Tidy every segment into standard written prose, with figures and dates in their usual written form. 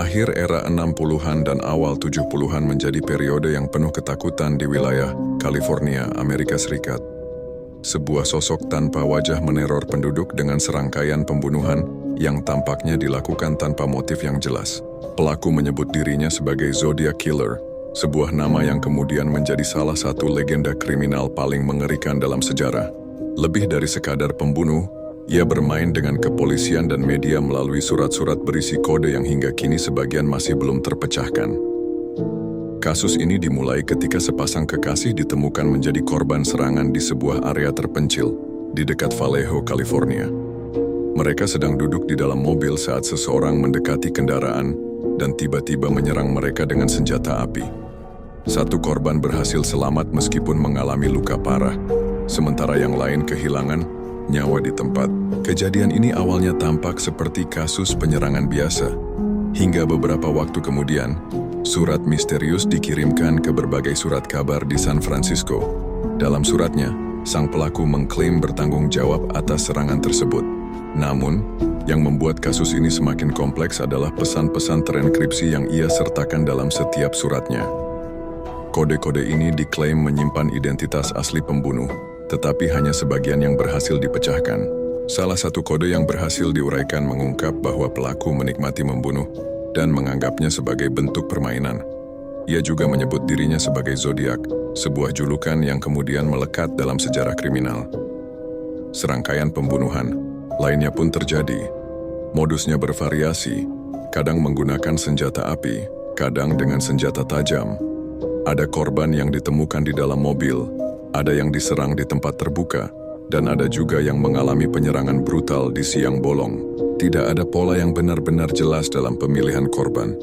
Akhir era 60-an dan awal 70-an menjadi periode yang penuh ketakutan di wilayah California, Amerika Serikat. Sebuah sosok tanpa wajah meneror penduduk dengan serangkaian pembunuhan yang tampaknya dilakukan tanpa motif yang jelas. Pelaku menyebut dirinya sebagai Zodiac Killer, sebuah nama yang kemudian menjadi salah satu legenda kriminal paling mengerikan dalam sejarah. Lebih dari sekadar pembunuh, ia bermain dengan kepolisian dan media melalui surat-surat berisi kode yang hingga kini sebagian masih belum terpecahkan. Kasus ini dimulai ketika sepasang kekasih ditemukan menjadi korban serangan di sebuah area terpencil di dekat Vallejo, California. Mereka sedang duduk di dalam mobil saat seseorang mendekati kendaraan dan tiba-tiba menyerang mereka dengan senjata api. Satu korban berhasil selamat meskipun mengalami luka parah, sementara yang lain kehilangan nyawa di tempat. Kejadian ini awalnya tampak seperti kasus penyerangan biasa. Hingga beberapa waktu kemudian, surat misterius dikirimkan ke berbagai surat kabar di San Francisco. Dalam suratnya, sang pelaku mengklaim bertanggung jawab atas serangan tersebut. Namun, yang membuat kasus ini semakin kompleks adalah pesan-pesan terenkripsi yang ia sertakan dalam setiap suratnya. Kode-kode ini diklaim menyimpan identitas asli pembunuh, tetapi hanya sebagian yang berhasil dipecahkan. Salah satu kode yang berhasil diuraikan mengungkap bahwa pelaku menikmati membunuh dan menganggapnya sebagai bentuk permainan. Ia juga menyebut dirinya sebagai Zodiac, sebuah julukan yang kemudian melekat dalam sejarah kriminal. Serangkaian pembunuhan lainnya pun terjadi. Modusnya bervariasi, kadang menggunakan senjata api, kadang dengan senjata tajam. Ada korban yang ditemukan di dalam mobil, ada yang diserang di tempat terbuka, dan ada juga yang mengalami penyerangan brutal di siang bolong. Tidak ada pola yang benar-benar jelas dalam pemilihan korban,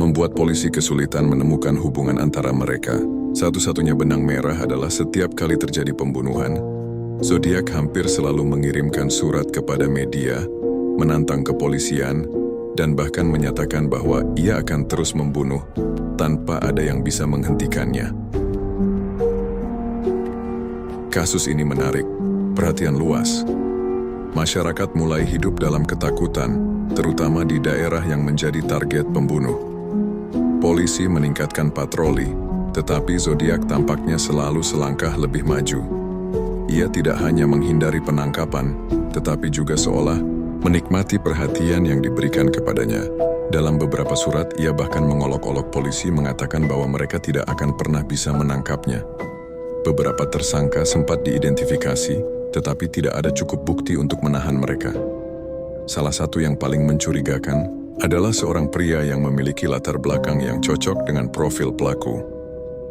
membuat polisi kesulitan menemukan hubungan antara mereka. Satu-satunya benang merah adalah setiap kali terjadi pembunuhan, Zodiac hampir selalu mengirimkan surat kepada media, menantang kepolisian, dan bahkan menyatakan bahwa ia akan terus membunuh tanpa ada yang bisa menghentikannya. Kasus ini menarik perhatian luas. Masyarakat mulai hidup dalam ketakutan, terutama di daerah yang menjadi target pembunuh. Polisi meningkatkan patroli, tetapi Zodiac tampaknya selalu selangkah lebih maju. Ia tidak hanya menghindari penangkapan, tetapi juga seolah menikmati perhatian yang diberikan kepadanya. Dalam beberapa surat, ia bahkan mengolok-olok polisi mengatakan bahwa mereka tidak akan pernah bisa menangkapnya. Beberapa tersangka sempat diidentifikasi, tetapi tidak ada cukup bukti untuk menahan mereka. Salah satu yang paling mencurigakan adalah seorang pria yang memiliki latar belakang yang cocok dengan profil pelaku.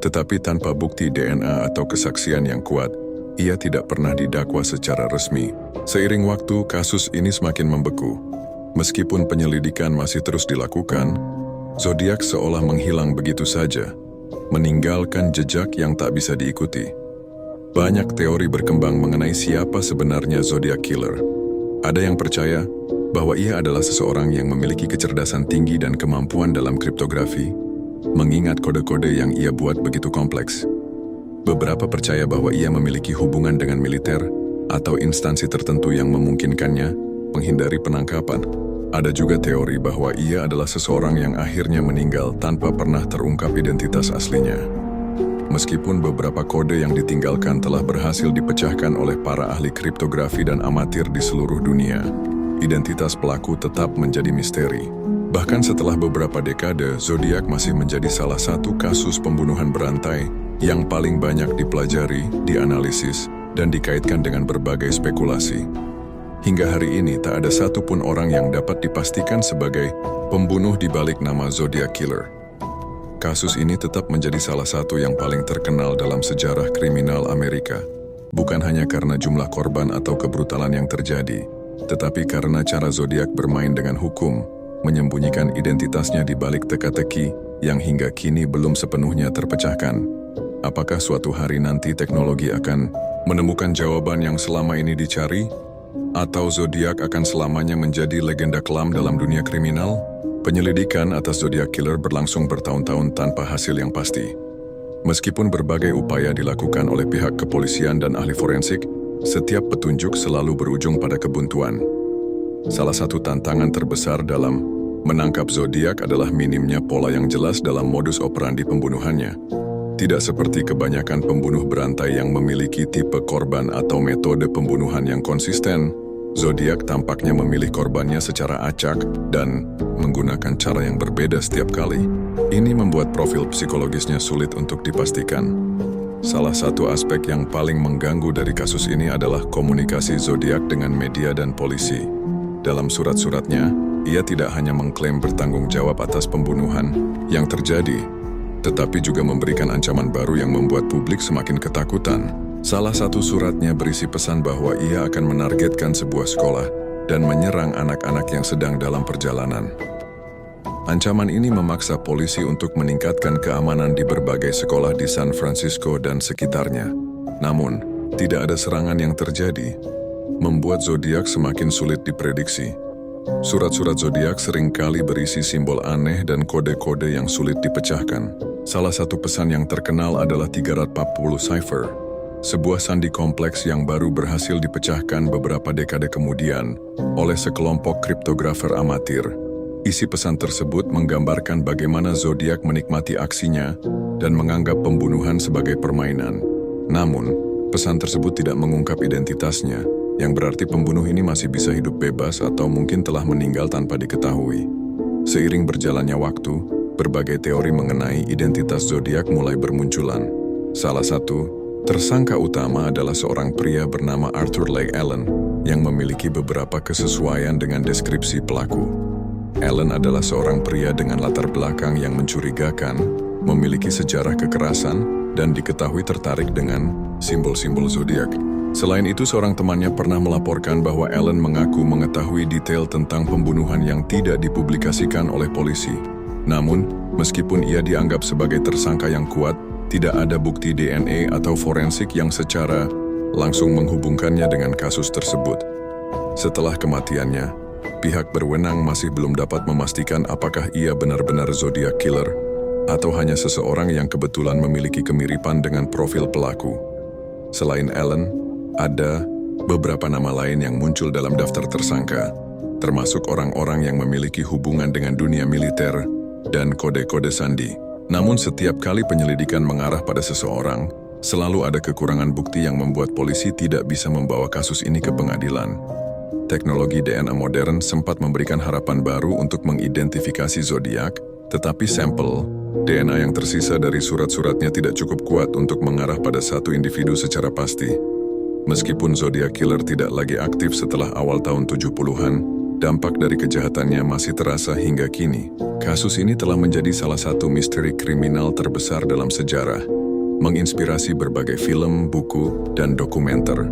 Tetapi tanpa bukti DNA atau kesaksian yang kuat, ia tidak pernah didakwa secara resmi. Seiring waktu, kasus ini semakin membeku. Meskipun penyelidikan masih terus dilakukan, Zodiac seolah menghilang begitu saja, meninggalkan jejak yang tak bisa diikuti. Banyak teori berkembang mengenai siapa sebenarnya Zodiac Killer. Ada yang percaya bahwa ia adalah seseorang yang memiliki kecerdasan tinggi dan kemampuan dalam kriptografi, mengingat kode-kode yang ia buat begitu kompleks. Beberapa percaya bahwa ia memiliki hubungan dengan militer atau instansi tertentu yang memungkinkannya menghindari penangkapan. Ada juga teori bahwa ia adalah seseorang yang akhirnya meninggal tanpa pernah terungkap identitas aslinya. Meskipun beberapa kode yang ditinggalkan telah berhasil dipecahkan oleh para ahli kriptografi dan amatir di seluruh dunia, identitas pelaku tetap menjadi misteri. Bahkan setelah beberapa dekade, Zodiac masih menjadi salah satu kasus pembunuhan berantai yang paling banyak dipelajari, dianalisis, dan dikaitkan dengan berbagai spekulasi. Hingga hari ini tak ada satupun orang yang dapat dipastikan sebagai pembunuh di balik nama Zodiac Killer. Kasus ini tetap menjadi salah satu yang paling terkenal dalam sejarah kriminal Amerika, bukan hanya karena jumlah korban atau kebrutalan yang terjadi, tetapi karena cara Zodiac bermain dengan hukum, menyembunyikan identitasnya di balik teka-teki yang hingga kini belum sepenuhnya terpecahkan. Apakah suatu hari nanti teknologi akan menemukan jawaban yang selama ini dicari? Atau Zodiac akan selamanya menjadi legenda kelam dalam dunia kriminal? Penyelidikan atas Zodiac Killer berlangsung bertahun-tahun tanpa hasil yang pasti. Meskipun berbagai upaya dilakukan oleh pihak kepolisian dan ahli forensik, setiap petunjuk selalu berujung pada kebuntuan. Salah satu tantangan terbesar dalam Menangkap zodiak adalah minimnya pola yang jelas dalam modus operandi pembunuhannya. Tidak seperti kebanyakan pembunuh berantai yang memiliki tipe korban atau metode pembunuhan yang konsisten, zodiak tampaknya memilih korbannya secara acak dan menggunakan cara yang berbeda setiap kali. Ini membuat profil psikologisnya sulit untuk dipastikan. Salah satu aspek yang paling mengganggu dari kasus ini adalah komunikasi zodiak dengan media dan polisi. Dalam surat-suratnya, ia tidak hanya mengklaim bertanggung jawab atas pembunuhan yang terjadi, tetapi juga memberikan ancaman baru yang membuat publik semakin ketakutan. Salah satu suratnya berisi pesan bahwa ia akan menargetkan sebuah sekolah dan menyerang anak-anak yang sedang dalam perjalanan. Ancaman ini memaksa polisi untuk meningkatkan keamanan di berbagai sekolah di San Francisco dan sekitarnya. Namun, tidak ada serangan yang terjadi, membuat zodiak semakin sulit diprediksi. Surat-surat zodiak seringkali berisi simbol aneh dan kode-kode yang sulit dipecahkan. Salah satu pesan yang terkenal adalah 340 cipher, sebuah sandi kompleks yang baru berhasil dipecahkan beberapa dekade kemudian oleh sekelompok kriptografer amatir. Isi pesan tersebut menggambarkan bagaimana zodiak menikmati aksinya dan menganggap pembunuhan sebagai permainan. Namun, pesan tersebut tidak mengungkap identitasnya, yang berarti pembunuh ini masih bisa hidup bebas atau mungkin telah meninggal tanpa diketahui. Seiring berjalannya waktu, berbagai teori mengenai identitas zodiak mulai bermunculan. Salah satu tersangka utama adalah seorang pria bernama Arthur Leigh Allen yang memiliki beberapa kesesuaian dengan deskripsi pelaku. Allen adalah seorang pria dengan latar belakang yang mencurigakan, memiliki sejarah kekerasan, dan diketahui tertarik dengan simbol-simbol zodiak. Selain itu, seorang temannya pernah melaporkan bahwa Allen mengaku mengetahui detail tentang pembunuhan yang tidak dipublikasikan oleh polisi. Namun, meskipun ia dianggap sebagai tersangka yang kuat, tidak ada bukti DNA atau forensik yang secara langsung menghubungkannya dengan kasus tersebut. Setelah kematiannya, pihak berwenang masih belum dapat memastikan apakah ia benar-benar zodiac killer atau hanya seseorang yang kebetulan memiliki kemiripan dengan profil pelaku. Selain Allen, ada beberapa nama lain yang muncul dalam daftar tersangka, termasuk orang-orang yang memiliki hubungan dengan dunia militer dan kode-kode sandi. Namun setiap kali penyelidikan mengarah pada seseorang, selalu ada kekurangan bukti yang membuat polisi tidak bisa membawa kasus ini ke pengadilan. Teknologi DNA modern sempat memberikan harapan baru untuk mengidentifikasi zodiak, tetapi sampel DNA yang tersisa dari surat-suratnya tidak cukup kuat untuk mengarah pada satu individu secara pasti. Meskipun zodiac killer tidak lagi aktif setelah awal tahun 70-an, dampak dari kejahatannya masih terasa hingga kini. Kasus ini telah menjadi salah satu misteri kriminal terbesar dalam sejarah, menginspirasi berbagai film, buku, dan dokumenter.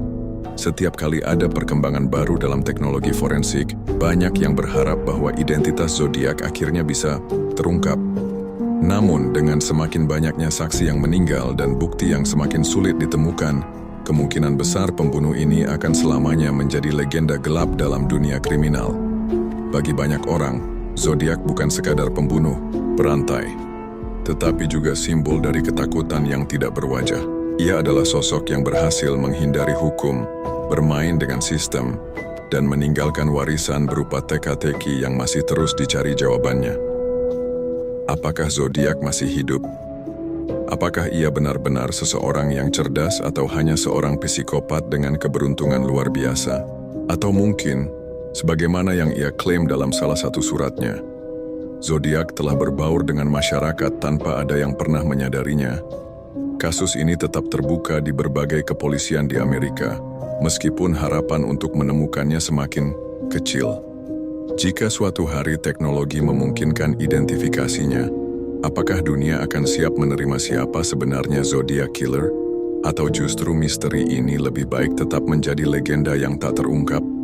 Setiap kali ada perkembangan baru dalam teknologi forensik, banyak yang berharap bahwa identitas zodiak akhirnya bisa terungkap. Namun, dengan semakin banyaknya saksi yang meninggal dan bukti yang semakin sulit ditemukan, kemungkinan besar pembunuh ini akan selamanya menjadi legenda gelap dalam dunia kriminal. Bagi banyak orang, zodiak bukan sekadar pembunuh, berantai, tetapi juga simbol dari ketakutan yang tidak berwajah. Ia adalah sosok yang berhasil menghindari hukum, bermain dengan sistem, dan meninggalkan warisan berupa teka-teki yang masih terus dicari jawabannya. Apakah zodiak masih hidup? Apakah ia benar-benar seseorang yang cerdas atau hanya seorang psikopat dengan keberuntungan luar biasa? Atau mungkin, sebagaimana yang ia klaim dalam salah satu suratnya, zodiak telah berbaur dengan masyarakat tanpa ada yang pernah menyadarinya. Kasus ini tetap terbuka di berbagai kepolisian di Amerika, meskipun harapan untuk menemukannya semakin kecil. Jika suatu hari teknologi memungkinkan identifikasinya, apakah dunia akan siap menerima siapa sebenarnya zodiac killer? Atau justru misteri ini lebih baik tetap menjadi legenda yang tak terungkap?